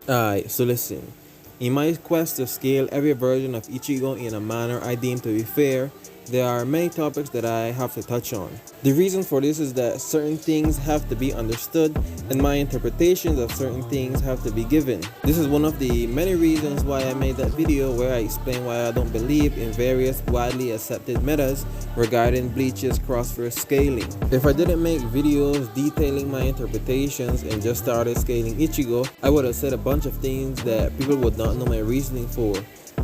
Alright, so listen. In my quest to scale every version of Ichigo in a manner I deem to be fair, there are many topics that I have to touch on. The reason for this is that certain things have to be understood and my interpretations of certain things have to be given. This is one of the many reasons why I made that video where I explain why I don't believe in various widely accepted metas regarding Bleach's crossverse scaling. If I didn't make videos detailing my interpretations and just started scaling Ichigo, I would have said a bunch of things that people would not know my reasoning for,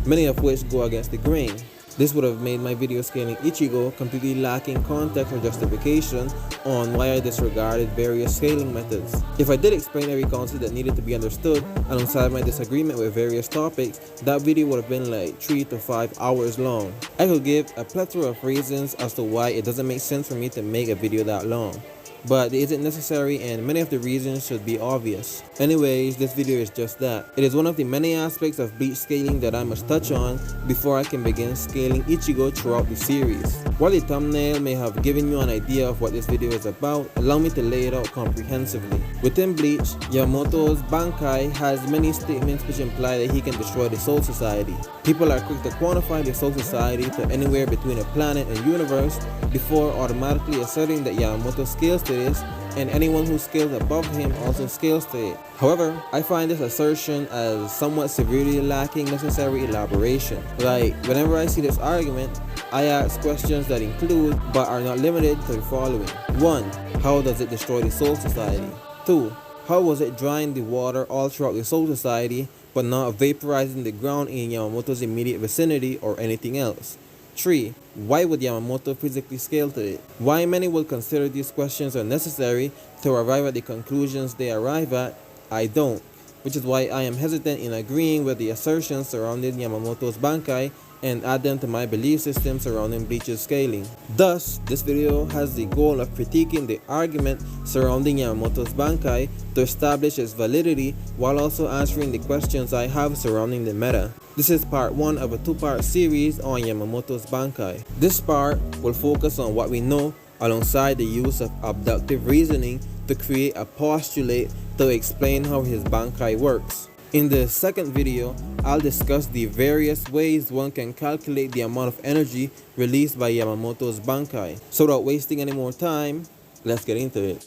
many of which go against the grain. This would have made my video scaling Ichigo completely lacking context or justification on why I disregarded various scaling methods. If I did explain every concept that needed to be understood alongside my disagreement with various topics, that video would have been like 3 to 5 hours long. I could give a plethora of reasons as to why it doesn't make sense for me to make a video that long, but it isn't necessary and many of the reasons should be obvious. Anyways, this video is just that. It is one of the many aspects of Bleach scaling that I must touch on before I can begin scaling Ichigo throughout the series. While the thumbnail may have given you an idea of what this video is about, allow me to lay it out comprehensively. Within Bleach, Yamamoto's Bankai has many statements which imply that he can destroy the Soul Society. People are quick to quantify the Soul Society to anywhere between a planet and universe before automatically asserting that Yamamoto scales to this, and anyone who scales above him also scales to it. However, I find this assertion as somewhat severely lacking necessary elaboration. Like, whenever I see this argument, I ask questions that include, but are not limited to the following. 1. How does it destroy the Soul Society? 2. How was it drying the water all throughout the Soul Society, but not vaporizing the ground in Yamamoto's immediate vicinity or anything else? 3. Why would Yamamoto physically scale to it? Why many would consider these questions unnecessary to arrive at the conclusions they arrive at, I don't, which is why I am hesitant in agreeing with the assertions surrounding Yamamoto's Bankai and add them to my belief system surrounding Bleach's scaling. Thus, this video has the goal of critiquing the argument surrounding Yamamoto's Bankai to establish its validity while also answering the questions I have surrounding the meta. This is part 1 of a 2-part series on Yamamoto's Bankai. This part will focus on what we know alongside the use of abductive reasoning to create a postulate to explain how his Bankai works. In the second video, I'll discuss the various ways one can calculate the amount of energy released by Yamamoto's Bankai. So without wasting any more time, let's get into it.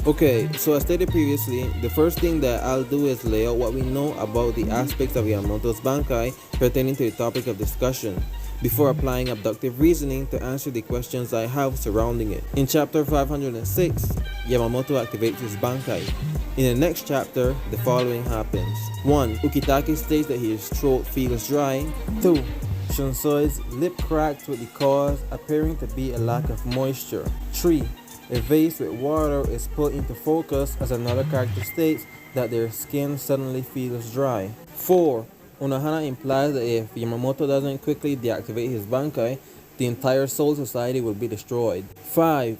Okay, so as stated previously, the first thing that I'll do is lay out what we know about the aspects of Yamamoto's Bankai pertaining to the topic of discussion, before applying abductive reasoning to answer the questions I have surrounding it. In chapter 506, Yamamoto activates his Bankai. In the next chapter, the following happens. 1. Ukitake states that his throat feels dry. 2. Shunsoi's lip cracks with the cause appearing to be a lack of moisture. 3. A vase with water is put into focus as another character states that their skin suddenly feels dry. 4. Unohana implies that if Yamamoto doesn't quickly deactivate his Bankai, the entire Soul Society will be destroyed. 5.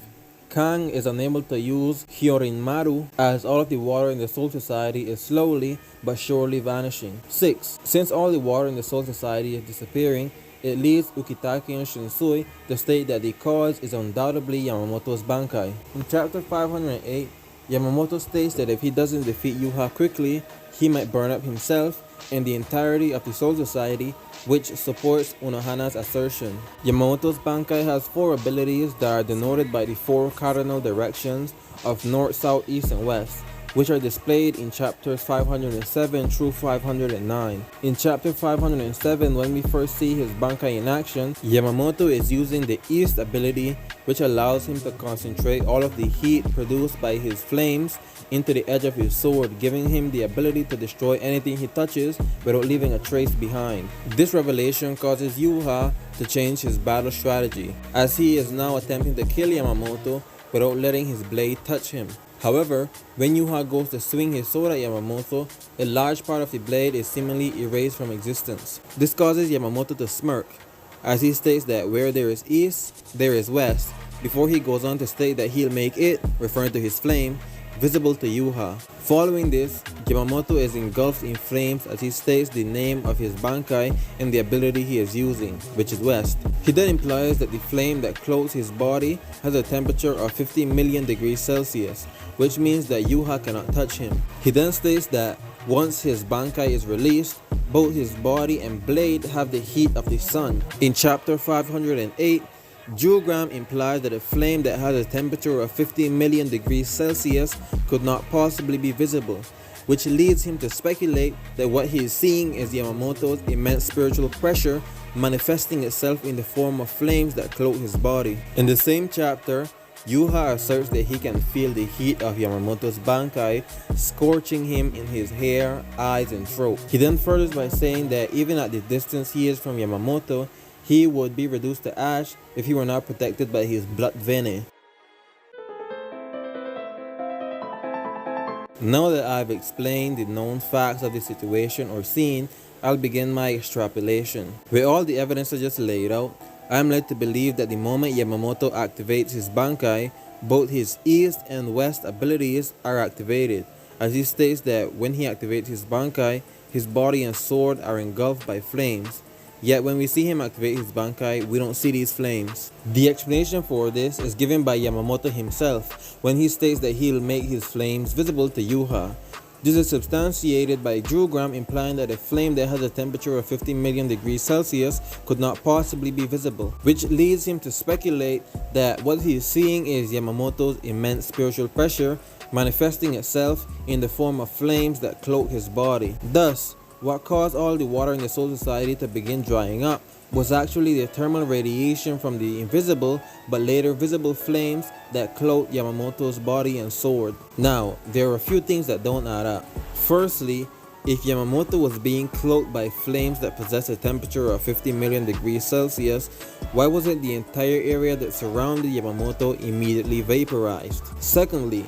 Kang is unable to use Hyorinmaru as all of the water in the Soul Society is slowly but surely vanishing. 6. Since all the water in the Soul Society is disappearing, it leads Ukitake and Shinsui to state that the cause is undoubtedly Yamamoto's Bankai. In chapter 508, Yamamoto states that if he doesn't defeat Yuha quickly, he might burn up himself and the entirety of the Soul Society, which supports Unohana's assertion. Yamamoto's Bankai has 4 abilities that are denoted by the 4 cardinal directions of north, south, east, and west, which are displayed in chapters 507 through 509. In chapter 507, when we first see his Bankai in action, Yamamoto is using the East ability, which allows him to concentrate all of the heat produced by his flames into the edge of his sword, giving him the ability to destroy anything he touches without leaving a trace behind. This revelation causes Yuha to change his battle strategy, as he is now attempting to kill Yamamoto without letting his blade touch him. However, when Yuha goes to swing his sword at Yamamoto, a large part of the blade is seemingly erased from existence. This causes Yamamoto to smirk, as he states that where there is east, there is west, before he goes on to state that he'll make it, referring to his flame, visible to Yuha. Following this, Yamamoto is engulfed in flames as he states the name of his Bankai and the ability he is using, which is West. He then implies that the flame that clothes his body has a temperature of 50 million degrees Celsius, which means that Yuha cannot touch him. He then states that once his Bankai is released, both his body and blade have the heat of the sun. In chapter 508, Jugram implies that a flame that has a temperature of 50 million degrees Celsius could not possibly be visible, which leads him to speculate that what he is seeing is Yamamoto's immense spiritual pressure manifesting itself in the form of flames that cloak his body. In the same chapter, Yuha asserts that he can feel the heat of Yamamoto's Bankai scorching him in his hair, eyes, and throat. He then furthers by saying that even at the distance he is from Yamamoto, he would be reduced to ash if he were not protected by his blood vein. Now that I've explained the known facts of the situation or scene, I'll begin my extrapolation. With all the evidence I just laid out, I am led to believe that the moment Yamamoto activates his Bankai, both his East and West abilities are activated, as he states that when he activates his Bankai, his body and sword are engulfed by flames. Yet when we see him activate his Bankai, we don't see these flames. The explanation for this is given by Yamamoto himself when he states that he'll make his flames visible to Yuha. This is substantiated by Jugram implying that a flame that has a temperature of 50 million degrees Celsius could not possibly be visible, which leads him to speculate that what he is seeing is Yamamoto's immense spiritual pressure manifesting itself in the form of flames that cloak his body. Thus, what caused all the water in the Soul Society to begin drying up was actually the thermal radiation from the invisible but later visible flames that cloaked Yamamoto's body and sword. Now, there are a few things that don't add up. Firstly, if Yamamoto was being cloaked by flames that possess a temperature of 50 million degrees Celsius, why wasn't the entire area that surrounded Yamamoto immediately vaporized? Secondly,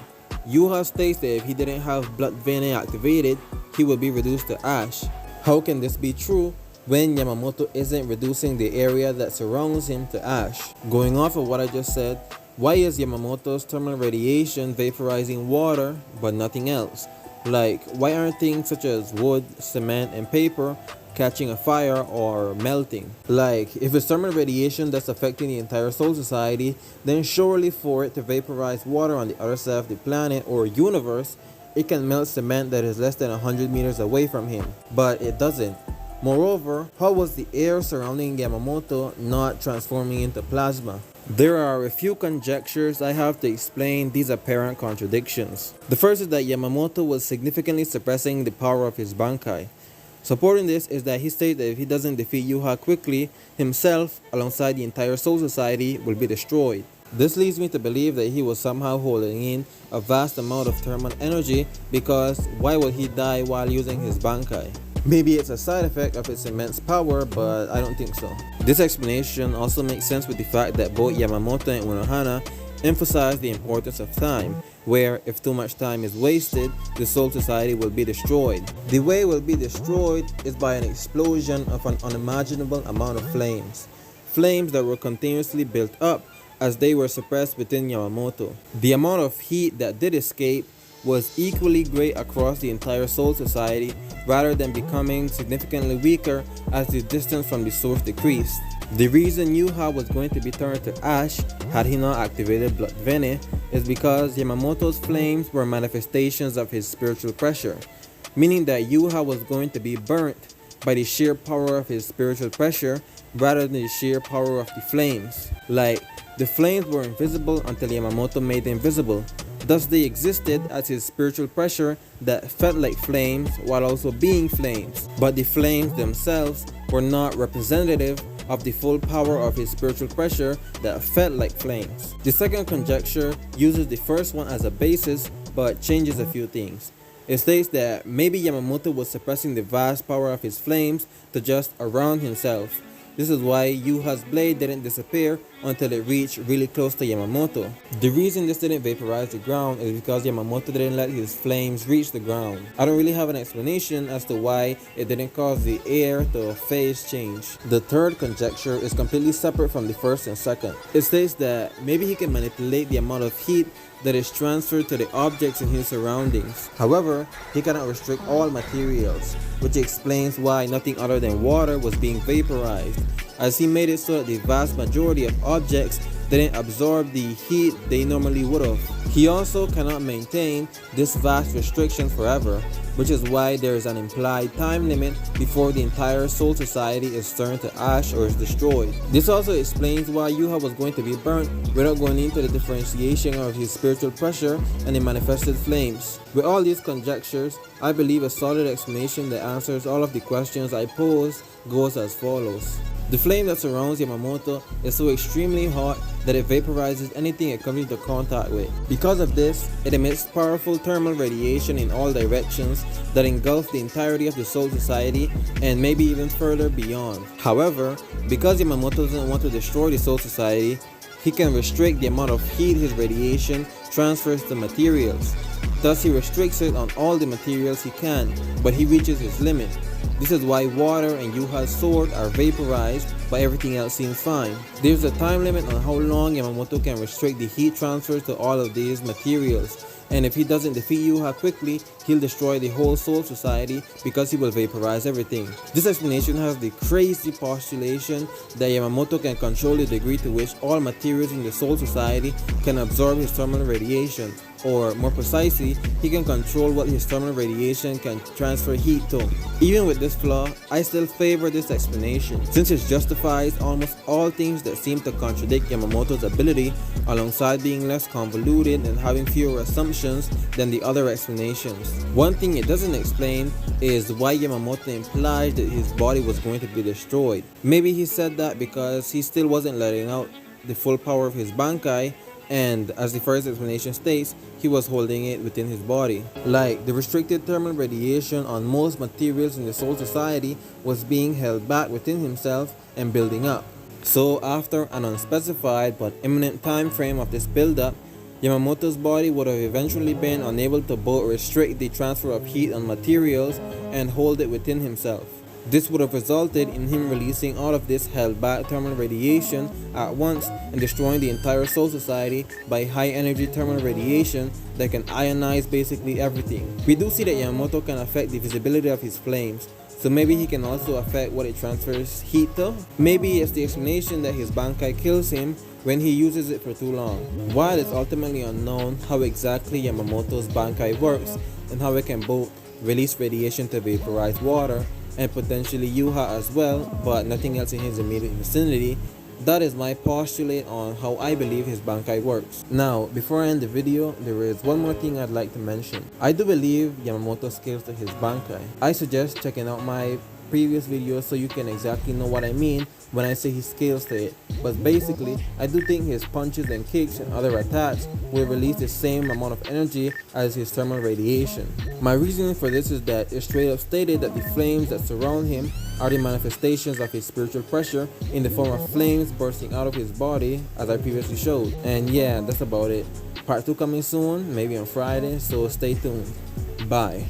Yuha states that if he didn't have blood vein activated, he would be reduced to ash. How can this be true when Yamamoto isn't reducing the area that surrounds him to ash? Going off of what I just said, why is Yamamoto's thermal radiation vaporizing water but nothing else? Like, why aren't things such as wood, cement, and paper catching a fire or melting? Like, if it's thermal radiation that's affecting the entire Soul Society, then surely for it to vaporize water on the other side of the planet or universe, it can melt cement that is less than 100 meters away from him. But it doesn't. Moreover, how was the air surrounding Yamamoto not transforming into plasma? There are a few conjectures I have to explain these apparent contradictions. The first is that Yamamoto was significantly suppressing the power of his Bankai. Supporting this is that he states that if he doesn't defeat Yuha quickly, himself, alongside the entire Soul Society, will be destroyed. This leads me to believe that he was somehow holding in a vast amount of thermal energy, because why would he die while using his Bankai? Maybe it's a side effect of its immense power, but I don't think so. This explanation also makes sense with the fact that both Yamamoto and Unohana emphasize the importance of time, where if too much time is wasted, the Soul Society will be destroyed. The way it will be destroyed is by an explosion of an unimaginable amount of flames. Flames that were continuously built up as they were suppressed within Yamamoto. The amount of heat that did escape was equally great across the entire Soul Society, rather than becoming significantly weaker as the distance from the source decreased. The reason Yuha was going to be turned to ash had he not activated blood vein is because Yamamoto's flames were manifestations of his spiritual pressure, meaning that Yuha was going to be burnt by the sheer power of his spiritual pressure rather than the sheer power of the flames. Like, the flames were invisible until Yamamoto made them visible. Thus they existed as his spiritual pressure that felt like flames while also being flames. But the flames themselves were not representative of the full power of his spiritual pressure that felt like flames. The second conjecture uses the first one as a basis but changes a few things. It states that maybe Yamamoto was suppressing the vast power of his flames to just around himself. This is why Yuha's blade didn't disappear until it reached really close to Yamamoto. The reason this didn't vaporize the ground is because Yamamoto didn't let his flames reach the ground. I don't really have an explanation as to why it didn't cause the air to phase change. The third conjecture is completely separate from the first and second. It states that maybe he can manipulate the amount of heat that is transferred to the objects in his surroundings. However, he cannot restrict all materials, which explains why nothing other than water was being vaporized, as he made it so that the vast majority of objects didn't absorb the heat they normally would have. He also cannot maintain this vast restriction forever, which is why there is an implied time limit before the entire Soul Society is turned to ash or is destroyed. This also explains why Yuha was going to be burnt without going into the differentiation of his spiritual pressure and the manifested flames. With all these conjectures, I believe a solid explanation that answers all of the questions I posed goes as follows. The flame that surrounds Yamamoto is so extremely hot that it vaporizes anything it comes into contact with. Because of this, it emits powerful thermal radiation in all directions that engulf the entirety of the Soul Society and maybe even further beyond. However, because Yamamoto doesn't want to destroy the Soul Society, he can restrict the amount of heat his radiation transfers to materials. Thus, he restricts it on all the materials he can, but he reaches his limit. This is why water and Yuha's sword are vaporized, but everything else seems fine. There's a time limit on how long Yamamoto can restrict the heat transfers to all of these materials, and if he doesn't defeat Yuha quickly, he'll destroy the whole Soul Society because he will vaporize everything. This explanation has the crazy postulation that Yamamoto can control the degree to which all materials in the Soul Society can absorb his thermal radiation, or more precisely, he can control what his thermal radiation can transfer heat to. Even with this flaw, I still favor this explanation, since it justifies almost all things that seem to contradict Yamamoto's ability, alongside being less convoluted and having fewer assumptions than the other explanations. One thing it doesn't explain is why Yamamoto implied that his body was going to be destroyed. Maybe he said that because he still wasn't letting out the full power of his Bankai, and as the first explanation states, he was holding it within his body. Like, the restricted thermal radiation on most materials in the Soul Society was being held back within himself and building up. So after an unspecified but imminent time frame of this buildup, Yamamoto's body would have eventually been unable to both restrict the transfer of heat on materials and hold it within himself. This would have resulted in him releasing all of this held back thermal radiation at once and destroying the entire Soul Society by high energy thermal radiation that can ionize basically everything. We do see that Yamamoto can affect the visibility of his flames, so maybe he can also affect what it transfers heat to. Maybe it's the explanation that his Bankai kills him when he uses it for too long. While it's ultimately unknown how exactly Yamamoto's Bankai works and how it can both release radiation to vaporize water and potentially Yuha as well, but nothing else in his immediate vicinity, that is my postulate on how I believe his Bankai works. Now, before I end the video, there is one more thing I'd like to mention. I do believe Yamamoto scales to his Bankai. I suggest checking out my previous videos so you can exactly know what I mean when I say he scales to it. But basically, I do think his punches and kicks and other attacks will release the same amount of energy as his thermal radiation. My reasoning for this is that it straight up stated that the flames that surround him are the manifestations of his spiritual pressure in the form of flames bursting out of his body, as I previously showed. And yeah, that's about it. Part 2 coming soon, maybe on Friday, so stay tuned. Bye.